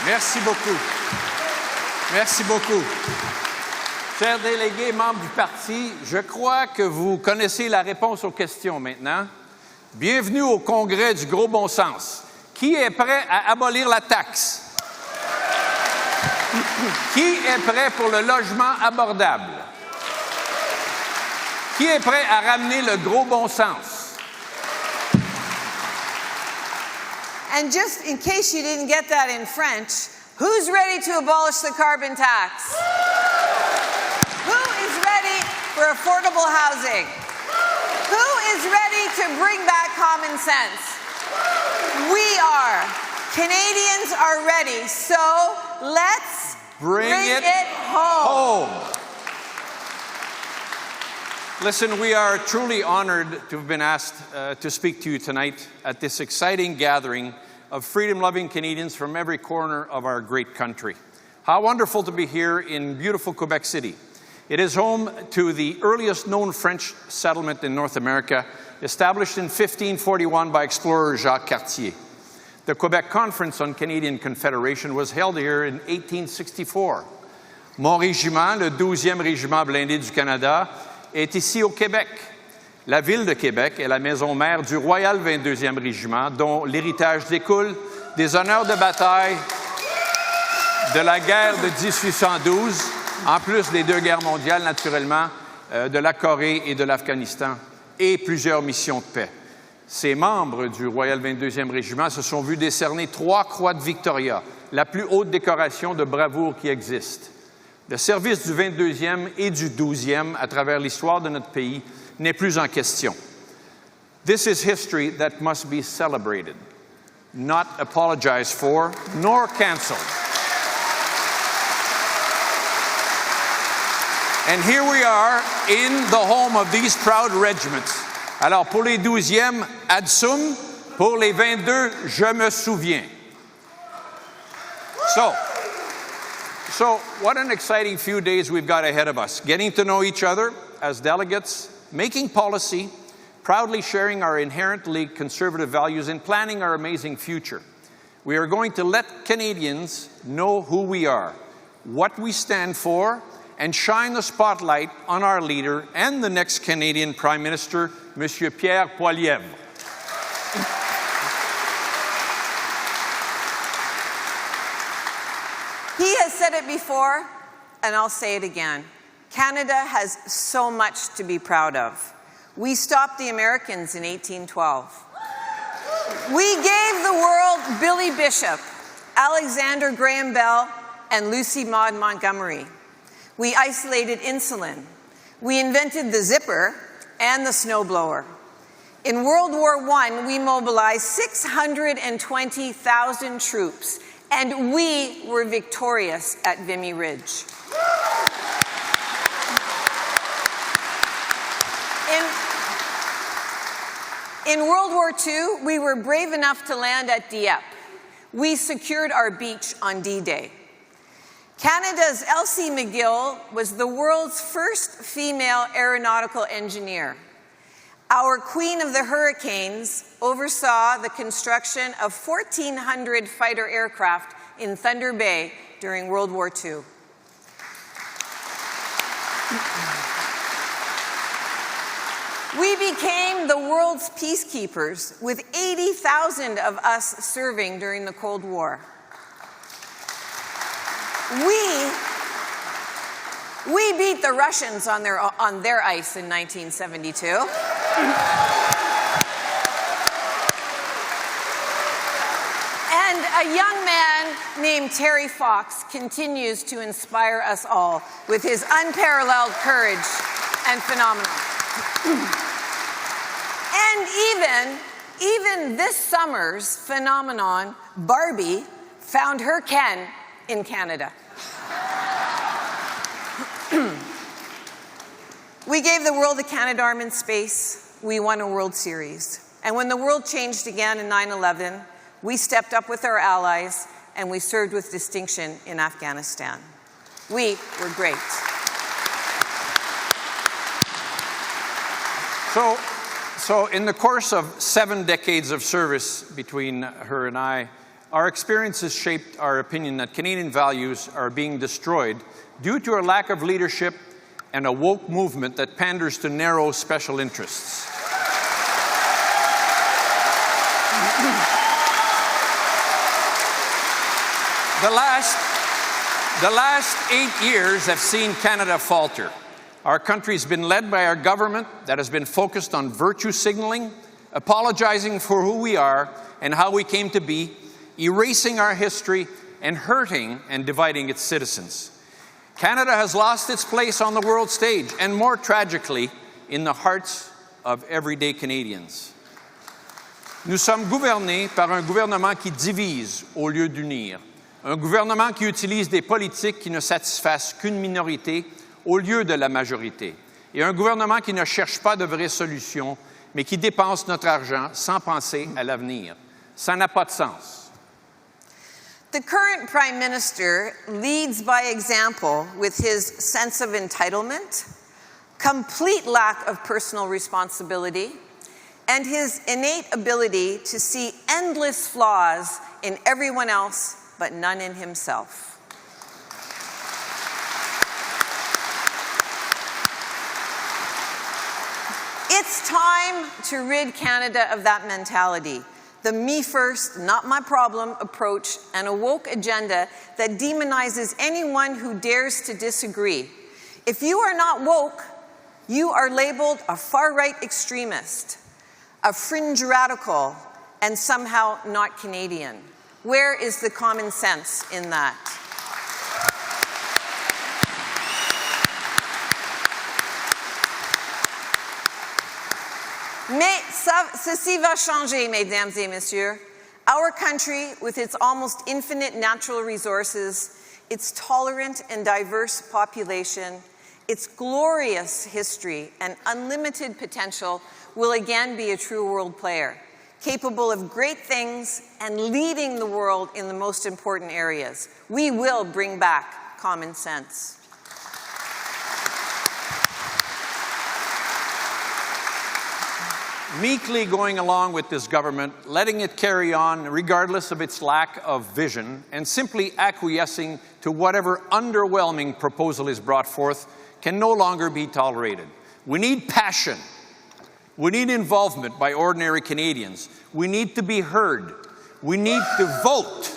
Merci beaucoup. Merci beaucoup. Chers délégués, membres du parti, je crois que vous connaissez la réponse aux questions maintenant. Bienvenue au congrès du gros bon sens. Qui est prêt à abolir la taxe? Qui est prêt pour le logement abordable? Qui est prêt à ramener le gros bon sens? And just in case you didn't get that in French, who's ready to abolish the carbon tax? Who is ready for affordable housing? Who is ready to bring back common sense? We are. Canadians are ready, so let's bring it home. Listen, we are truly honored to have been asked to speak to you tonight at this exciting gathering of freedom-loving Canadians from every corner of our great country. How wonderful to be here in beautiful Quebec City. It is home to the earliest known French settlement in North America, established in 1541 by explorer Jacques Cartier. The Quebec Conference on Canadian Confederation was held here in 1864. Mon régiment, le 12e régiment blindé du Canada, est ici au Québec. La ville de Québec est la maison mère du Royal 22e Régiment, dont l'héritage découle des honneurs de bataille de la guerre de 1812, en plus des deux guerres mondiales, naturellement, de la Corée et de l'Afghanistan, et plusieurs missions de paix. Ces membres du Royal 22e Régiment se sont vus décerner 3 croix de Victoria, la plus haute décoration de bravoure qui existe. Le service du 22e et du 12e à travers l'histoire de notre pays n'est plus en question. This is history that must be celebrated, not apologized for, nor canceled. And here we are in the home of these proud regiments. Alors, pour les 12e, Adsum, pour les 22, je me souviens. So, what an exciting few days we've got ahead of us. Getting to know each other as delegates, making policy, proudly sharing our inherently conservative values, and planning our amazing future. We are going to let Canadians know who we are, what we stand for, and shine the spotlight on our leader and the next Canadian Prime Minister, Monsieur Pierre Poilievre. He has said it before, and I'll say it again. Canada has so much to be proud of. We stopped the Americans in 1812. We gave the world Billy Bishop, Alexander Graham Bell, and Lucy Maud Montgomery. We isolated insulin. We invented the zipper and the snowblower. In World War I, we mobilized 620,000 troops, and we were victorious at Vimy Ridge. In World War II, we were brave enough to land at Dieppe. We secured our beach on D-Day. Canada's Elsie McGill was the world's first female aeronautical engineer. Our Queen of the Hurricanes oversaw the construction of 1,400 fighter aircraft in Thunder Bay during World War II. We became the world's peacekeepers, with 80,000 of us serving during the Cold War. We beat the Russians on their ice in 1972. And a young man named Terry Fox continues to inspire us all with his unparalleled courage and phenomenon. And even this summer's phenomenon, Barbie, found her Ken in Canada. We gave the world a Canadarm in space. We won a World Series. And when the world changed again in 9/11, we stepped up with our allies and we served with distinction in Afghanistan. We were great. So in the course of 7 decades of service between her and I, our experiences shaped our opinion that Canadian values are being destroyed due to a lack of leadership and a woke movement that panders to narrow special interests. The last 8 years have seen Canada falter. Our country's been led by our government that has been focused on virtue signaling, apologizing for who we are and how we came to be, erasing our history, and hurting and dividing its citizens. Canada has lost its place on the world stage, and more tragically, in the hearts of everyday Canadians. Nous sommes gouvernés par un gouvernement qui divise au lieu d'unir. Un gouvernement qui utilise des politiques qui ne satisfassent qu'une minorité au lieu de la majorité. Et un gouvernement qui ne cherche pas de vraies solutions, mais qui dépense notre argent sans penser à l'avenir. Ça n'a pas de sens. The current Prime Minister leads by example with his sense of entitlement, complete lack of personal responsibility, and his innate ability to see endless flaws in everyone else but none in himself. It's time to rid Canada of that mentality. The me first, not my problem approach and a woke agenda that demonizes anyone who dares to disagree. If you are not woke, you are labeled a far-right extremist, a fringe radical, and somehow not Canadian. Where is the common sense in that? Mais ceci va changer, mesdames et messieurs. Our country, with its almost infinite natural resources, its tolerant and diverse population, its glorious history and unlimited potential, will again be a true world player, capable of great things and leading the world in the most important areas. We will bring back common sense. Meekly going along with this government, letting it carry on regardless of its lack of vision, and simply acquiescing to whatever underwhelming proposal is brought forth can no longer be tolerated. We need passion. We need involvement by ordinary Canadians. We need to be heard. We need to vote.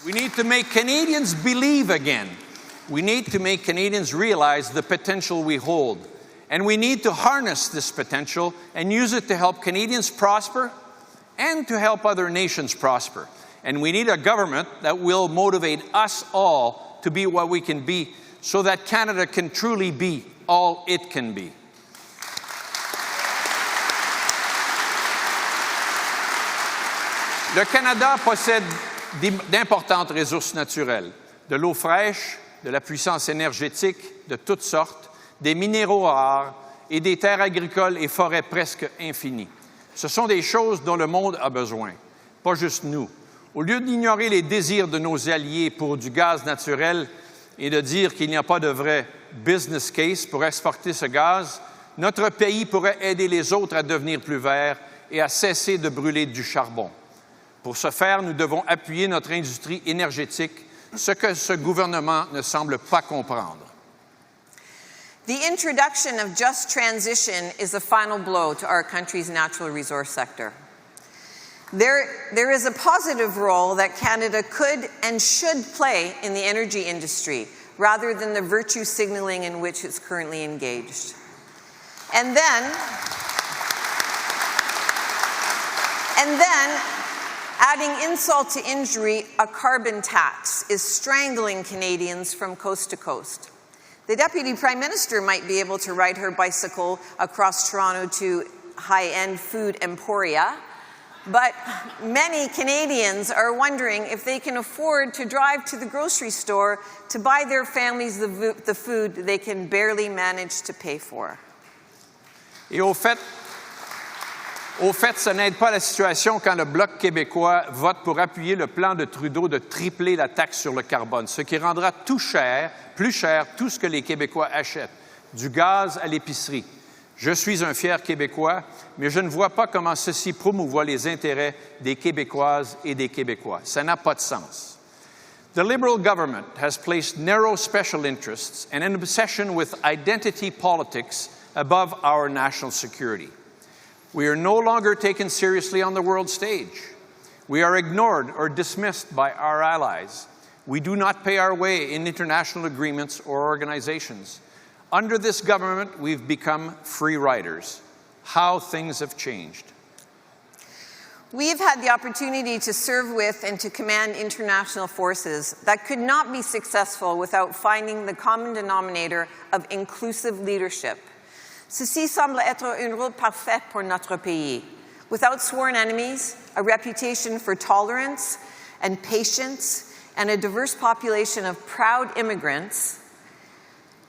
We need to make Canadians believe again. We need to make Canadians realize the potential we hold. And we need to harness this potential and use it to help Canadians prosper and to help other nations prosper. And we need a government that will motivate us all to be what we can be so that Canada can truly be all it can be. Le Canada possède d'importantes ressources naturelles, de l'eau fraîche, de la puissance énergétique de toutes sortes, des minéraux rares et des terres agricoles et forêts presque infinies. Ce sont des choses dont le monde a besoin, pas juste nous. Au lieu d'ignorer les désirs de nos alliés pour du gaz naturel et de dire qu'il n'y a pas de vrai business case pour exporter ce gaz, notre pays pourrait aider les autres à devenir plus verts et à cesser de brûler du charbon. Pour ce faire, nous devons appuyer notre industrie énergétique, ce que ce gouvernement ne semble pas comprendre. The introduction of just transition is a final blow to our country's natural resource sector. There is a positive role that Canada could and should play in the energy industry, rather than the virtue signaling in which it's currently engaged. And then, adding insult to injury, a carbon tax is strangling Canadians from coast to coast. The Deputy Prime Minister might be able to ride her bicycle across Toronto to high-end food emporia, but many Canadians are wondering if they can afford to drive to the grocery store to buy their families the food they can barely manage to pay for. Et au fait, ça n'aide pas la situation quand le Bloc québécois vote pour appuyer le plan de Trudeau de tripler la taxe sur le carbone, ce qui rendra plus cher tout ce que les Québécois achètent, du gaz à l'épicerie. Je suis un fier Québécois, mais je ne vois pas comment ceci promouvoit les intérêts des Québécoises et des Québécois. Ça n'a pas de sens. The Liberal government has placed narrow special interests and an obsession with identity politics above our national security. We are no longer taken seriously on the world stage. We are ignored or dismissed by our allies. We do not pay our way in international agreements or organizations. Under this government, we've become free riders. How things have changed. We've had the opportunity to serve with and to command international forces that could not be successful without finding the common denominator of inclusive leadership. Ceci semble être un rôle parfait pour notre pays. Without sworn enemies, a reputation for tolerance and patience, and a diverse population of proud immigrants,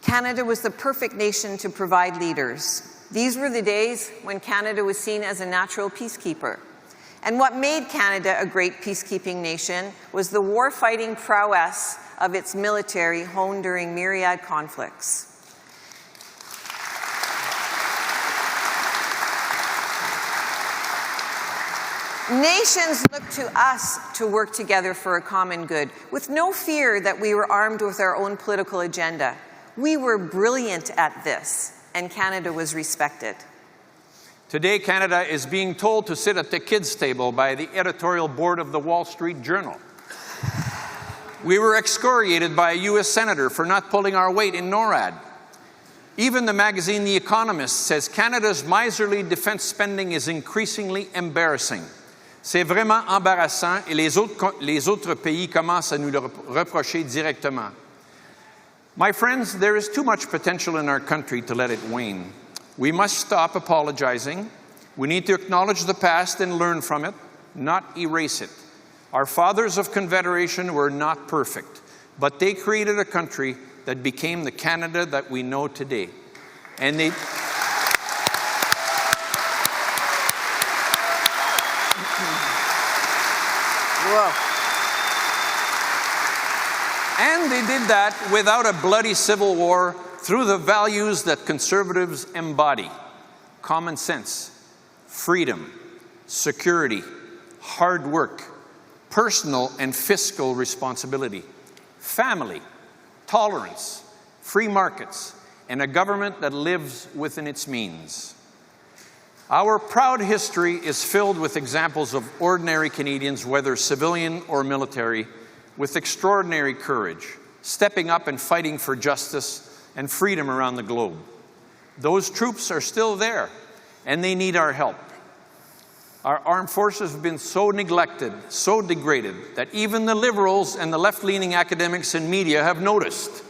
Canada was the perfect nation to provide leaders. These were the days when Canada was seen as a natural peacekeeper. And what made Canada a great peacekeeping nation was the war-fighting prowess of its military honed during myriad conflicts. Nations look to us to work together for a common good, with no fear that we were armed with our own political agenda. We were brilliant at this, and Canada was respected. Today, Canada is being told to sit at the kids' table by the editorial board of the Wall Street Journal. We were excoriated by a U.S. senator for not pulling our weight in NORAD. Even the magazine The Economist says Canada's miserly defense spending is increasingly embarrassing. C'est vraiment embarrassant et les autres pays commencent à nous le reprocher directement. My friends, there is too much potential in our country to let it wane. We must stop apologizing. We need to acknowledge the past and learn from it, not erase it. Our fathers of Confederation were not perfect, but they created a country that became the Canada that we know today. And they... And they did that without a bloody civil war, through the values that conservatives embody: common sense, freedom, security, hard work, personal and fiscal responsibility, family, tolerance, free markets, and a government that lives within its means. Our proud history is filled with examples of ordinary Canadians, whether civilian or military, with extraordinary courage, stepping up and fighting for justice and freedom around the globe. Those troops are still there, and they need our help. Our armed forces have been so neglected, so degraded, that even the liberals and the left-leaning academics and media have noticed.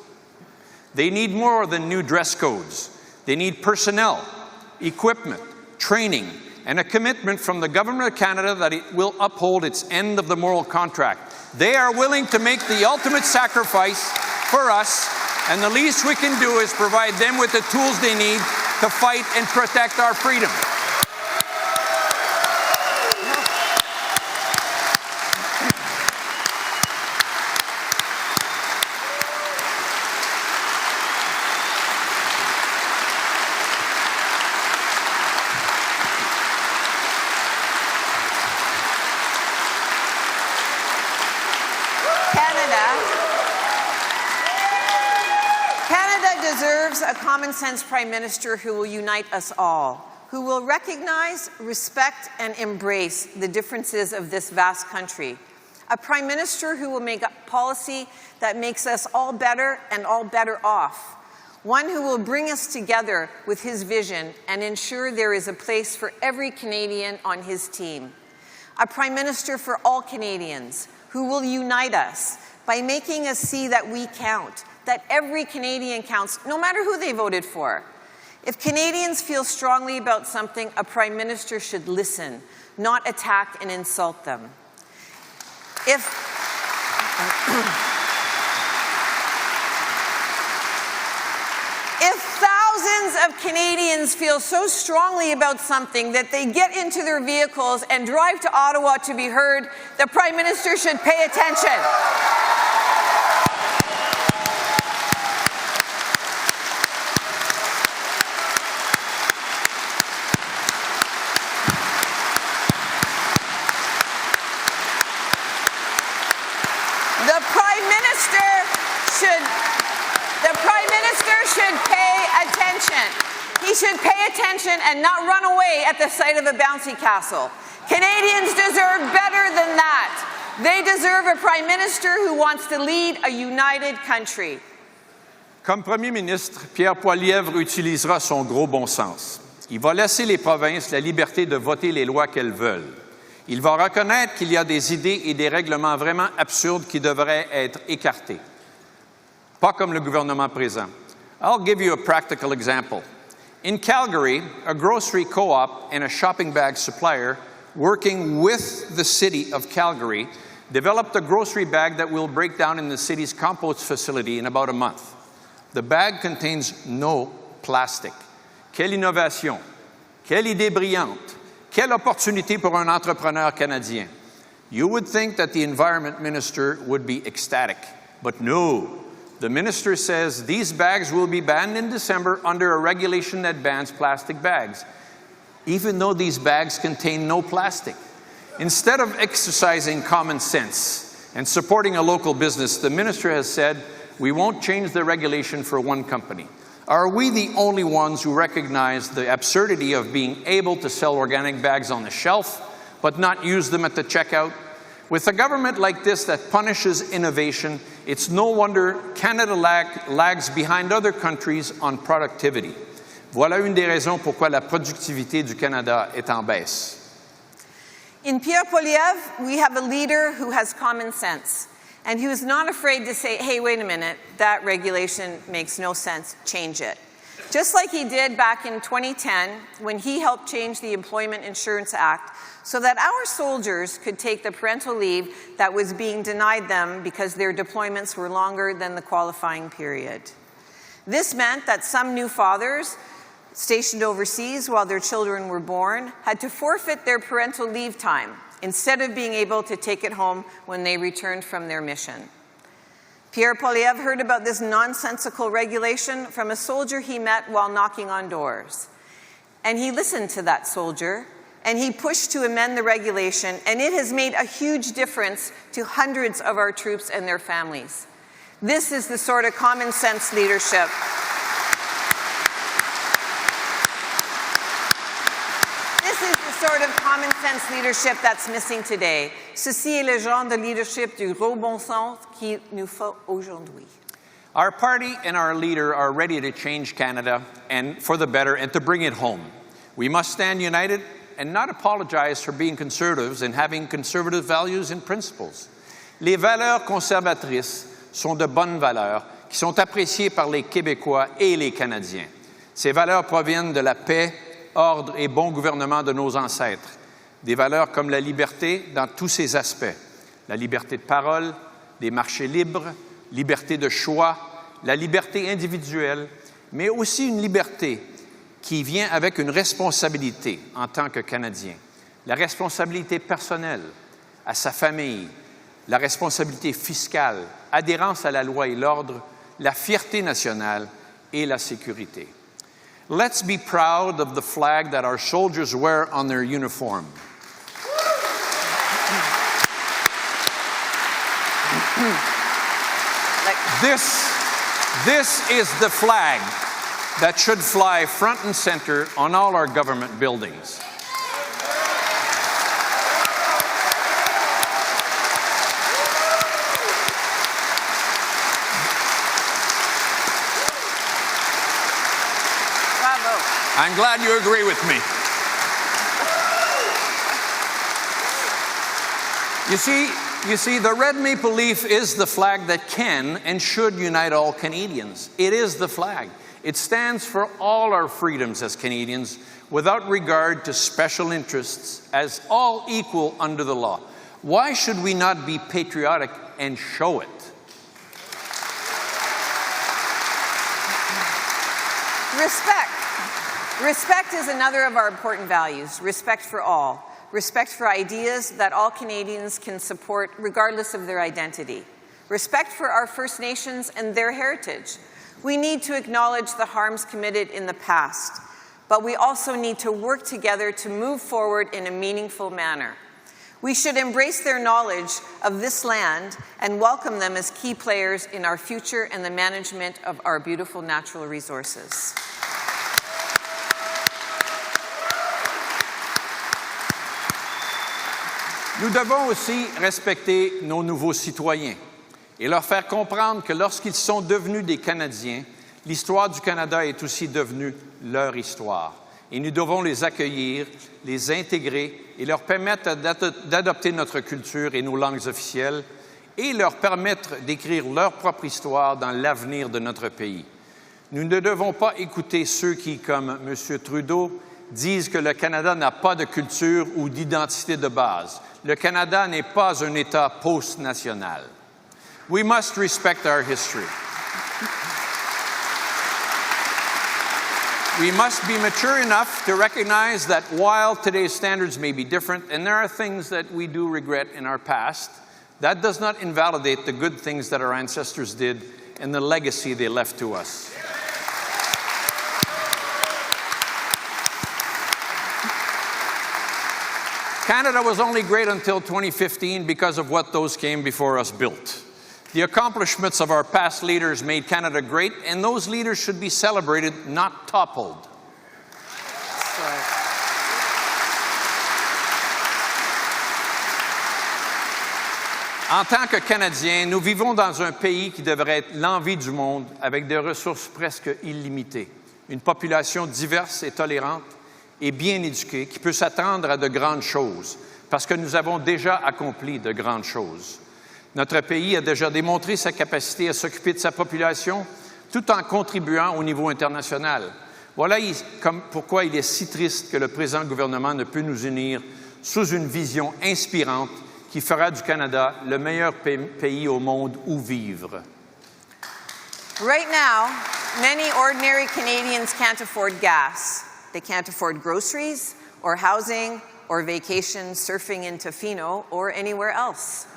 They need more than new dress codes. They need personnel, equipment, training, and a commitment from the Government of Canada that it will uphold its end of the moral contract. They are willing to make the ultimate sacrifice for us, and the least we can do is provide them with the tools they need to fight and protect our freedom. Deserves a common-sense Prime Minister who will unite us all, who will recognize, respect, and embrace the differences of this vast country. A Prime Minister who will make a policy that makes us all better and all better off. One who will bring us together with his vision and ensure there is a place for every Canadian on his team. A Prime Minister for all Canadians who will unite us by making us see that we count, that every Canadian counts, no matter who they voted for. If Canadians feel strongly about something, a Prime Minister should listen, not attack and insult them. If thousands of Canadians feel so strongly about something that they get into their vehicles and drive to Ottawa to be heard, the Prime Minister should pay attention. should pay attention. He should pay attention and not run away at the sight of a bouncy castle. Canadians deserve better than that. They deserve a Prime Minister who wants to lead a united country. Comme Premier ministre, Pierre Poilievre utilisera son gros bon sens. Il va laisser les provinces la liberté de voter les lois qu'elles veulent. Il va reconnaître qu'il y a des idées et des règlements vraiment absurdes qui devraient être écartés. Pas comme le gouvernement présent. I'll give you a practical example. In Calgary, a grocery co-op and a shopping bag supplier working with the city of Calgary developed a grocery bag that will break down in the city's compost facility in about a month. The bag contains no plastic. Quelle innovation! Quelle idée brillante! Quelle opportunité pour un entrepreneur canadien! You would think that the environment minister would be ecstatic, but no. The minister says these bags will be banned in December under a regulation that bans plastic bags, even though these bags contain no plastic. Instead of exercising common sense and supporting a local business, the minister has said, we won't change the regulation for one company. Are we the only ones who recognize the absurdity of being able to sell organic bags on the shelf, but not use them at the checkout? With a government like this that punishes innovation, it's no wonder Canada lags behind other countries on productivity. Voilà une des raisons pourquoi la productivité du Canada est en baisse. In Pierre Poilievre, we have a leader who has common sense and who is not afraid to say, hey, wait a minute, that regulation makes no sense, change it. Just like he did back in 2010 when he helped change the Employment Insurance Act so that our soldiers could take the parental leave that was being denied them because their deployments were longer than the qualifying period. This meant that some new fathers stationed overseas while their children were born had to forfeit their parental leave time instead of being able to take it home when they returned from their mission. Pierre Poilievre heard about this nonsensical regulation from a soldier he met while knocking on doors. And he listened to that soldier, and he pushed to amend the regulation, and it has made a huge difference to hundreds of our troops and their families. This is the sort of common sense leadership. Sort of common sense leadership that's missing today. Ceci est le genre de leadership du gros bon sens qu'il nous faut aujourd'hui. Our party and our leader are ready to change Canada and for the better and to bring it home. We must stand united and not apologize for being conservatives and having conservative values and principles. Les valeurs conservatrices sont de bonnes valeurs qui sont appréciées par les Québécois et les Canadiens. Ces valeurs proviennent de la paix, ordre et bon gouvernement de nos ancêtres. Des valeurs comme la liberté dans tous ses aspects. La liberté de parole, des marchés libres, liberté de choix, la liberté individuelle, mais aussi une liberté qui vient avec une responsabilité en tant que Canadien. La responsabilité personnelle, à sa famille, la responsabilité fiscale, adhérence à la loi et l'ordre, la fierté nationale et la sécurité. Let's be proud of the flag that our soldiers wear on their uniform. This is the flag that should fly front and center on all our government buildings. I'm glad you agree with me. You see, the red maple leaf is the flag that can and should unite all Canadians. It is the flag. It stands for all our freedoms as Canadians without regard to special interests, as all equal under the law. Why should we not be patriotic and show it? Respect. Respect is another of our important values. Respect for all. Respect for ideas that all Canadians can support regardless of their identity. Respect for our First Nations and their heritage. We need to acknowledge the harms committed in the past, but we also need to work together to move forward in a meaningful manner. We should embrace their knowledge of this land and welcome them as key players in our future and the management of our beautiful natural resources. Nous devons aussi respecter nos nouveaux citoyens et leur faire comprendre que lorsqu'ils sont devenus des Canadiens, l'histoire du Canada est aussi devenue leur histoire. Et nous devons les accueillir, les intégrer et leur permettre d'adopter notre culture et nos langues officielles et leur permettre d'écrire leur propre histoire dans l'avenir de notre pays. Nous ne devons pas écouter ceux qui, comme M. Trudeau, disent que le Canada n'a pas de culture ou d'identité de base. Le Canada n'est pas un État post-national. We must respect our history. We must be mature enough to recognize that while today's standards may be different, and there are things that we do regret in our past, that does not invalidate the good things that our ancestors did and the legacy they left to us. Canada was only great until 2015 because of what those came before us built. The accomplishments of our past leaders made Canada great, and those leaders should be celebrated, not toppled. En tant que Canadiens, nous vivons dans un pays qui devrait être l'envie du monde avec des ressources presque illimitées, une population diverse et tolérante et bien éduquée qui peut s'attendre à de grandes choses parce que nous avons déjà accompli de grandes choses. Notre pays a déjà démontré sa capacité à s'occuper de sa population tout en contribuant au niveau international. Voilà pourquoi il est si triste que le présent gouvernement ne peut nous unir sous une vision inspirante qui fera du Canada le meilleur pays au monde où vivre. Right now, many ordinary Canadians can't afford gas. They can't afford groceries or housing or vacation surfing in Tofino or anywhere else.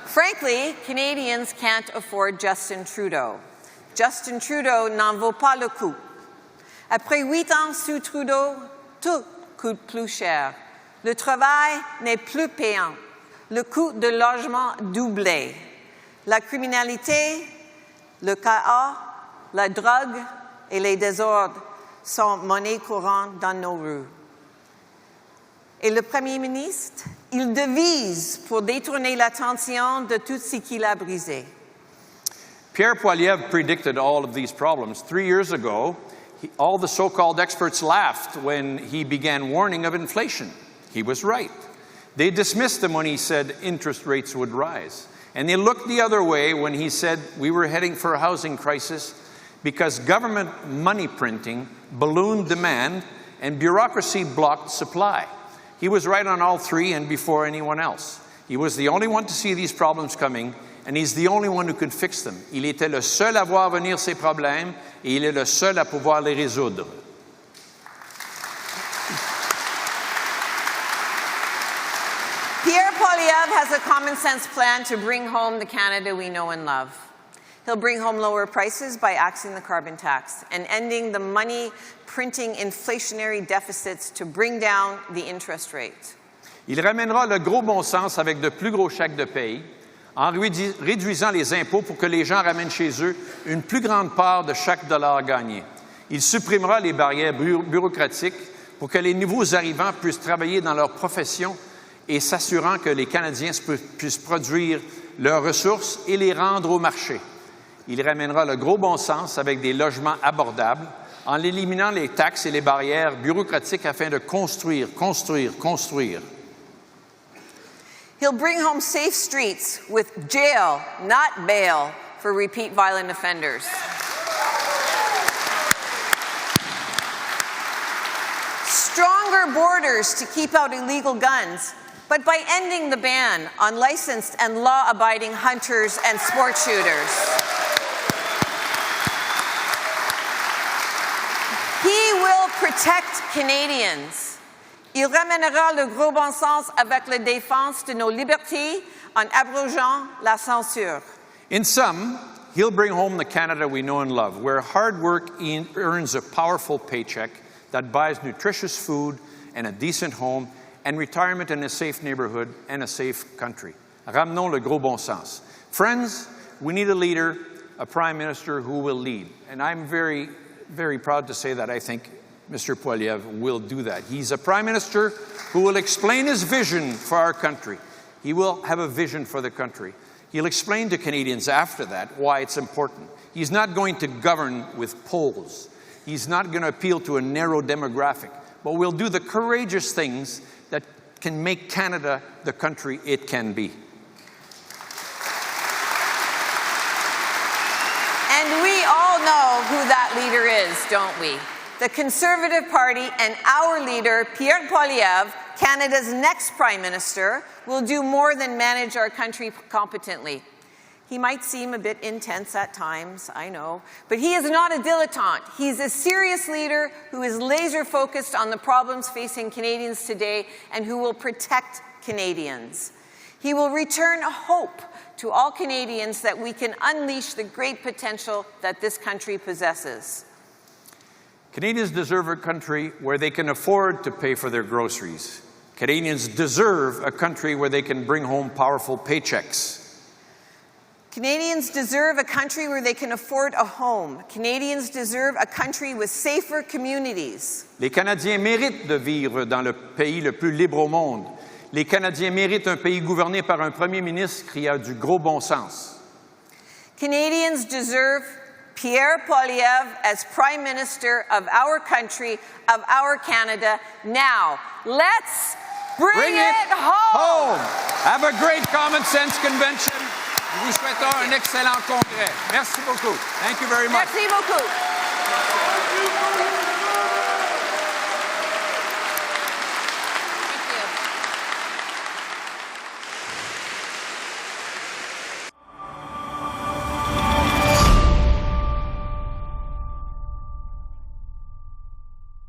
Frankly, Canadians can't afford Justin Trudeau. Justin Trudeau n'en vaut pas le coup. Après 8 ans sous Trudeau, tout coûte plus cher. Le travail n'est plus payant. Le coût de logement doublé. La criminalité, le chaos, la drogue et les désordres sont monnaie courante dans nos rues. Et le Premier ministre, il devise pour détourner l'attention de tout ce qu'il a brisé. Pierre Poilievre predicted all of these problems. 3 years ago, all the so-called experts laughed when he began warning of inflation. He was right. They dismissed him when he said interest rates would rise. And they looked the other way when he said we were heading for a housing crisis because government money printing ballooned demand and bureaucracy blocked supply. He was right on all three and before anyone else. He was the only one to see these problems coming, and he's the only one who could fix them. Il était le seul à voir venir ces problèmes, et il est le seul à pouvoir les résoudre. Pierre Poilievre has a common-sense plan to bring home the Canada we know and love. He'll bring home lower prices by axing the carbon tax and ending the money-printing inflationary deficits to bring down the interest rate. Il ramènera le gros bon sens avec de plus gros chèques de paye, en réduisant les impôts pour que les gens ramènent chez eux une plus grande part de chaque dollar gagné. Il supprimera les barrières bureaucratiques pour que les nouveaux arrivants puissent travailler dans leur profession et s'assurant que les Canadiens puissent produire leurs ressources et les rendre au marché. Il ramènera le gros bon sens avec des logements abordables en éliminant les taxes et les barrières bureaucratiques afin de construire. He'll bring home safe streets with jail, not bail, for repeat violent offenders. Stronger borders to keep out illegal guns, but by ending the ban on licensed and law-abiding hunters and sport shooters. He will protect Canadians. Il ramènera le gros bon sens avec la défense de nos libertés en abrogeant la censure. In sum, he'll bring home the Canada we know and love, where hard work earns a powerful paycheck that buys nutritious food and a decent home, and retirement in a safe neighborhood and a safe country. Ramenons le gros bon sens. Friends, we need a leader, a prime minister who will lead. And I'm very, very proud to say that I think Mr. Poilievre will do that. He's a prime minister who will explain his vision for our country. He will have a vision for the country. He'll explain to Canadians after that why it's important. He's not going to govern with polls. He's not going to appeal to a narrow demographic. But we'll do the courageous things that can make Canada the country it can be. And we all know who that leader is, don't we? The Conservative Party and our leader, Pierre Poilievre, Canada's next Prime Minister, will do more than manage our country competently. He might seem a bit intense at times, I know, but he is not a dilettante. He's a serious leader who is laser-focused on the problems facing Canadians today and who will protect Canadians. He will return hope to all Canadians that we can unleash the great potential that this country possesses. Canadians deserve a country where they can afford to pay for their groceries. Canadians deserve a country where they can bring home powerful paychecks. Canadians deserve a country where they can afford a home. Canadians deserve a country with safer communities. Les Canadiens méritent de vivre dans le pays le plus libre au monde. Les Canadiens méritent un pays gouverné par un premier ministre qui a du gros bon sens. Canadians deserve Pierre Poilievre as Prime Minister of our country, of our Canada. Now, let's bring it home! Have a great common sense convention. Nous vous souhaitons un excellent congrès. Merci beaucoup. Thank you very much. Merci beaucoup.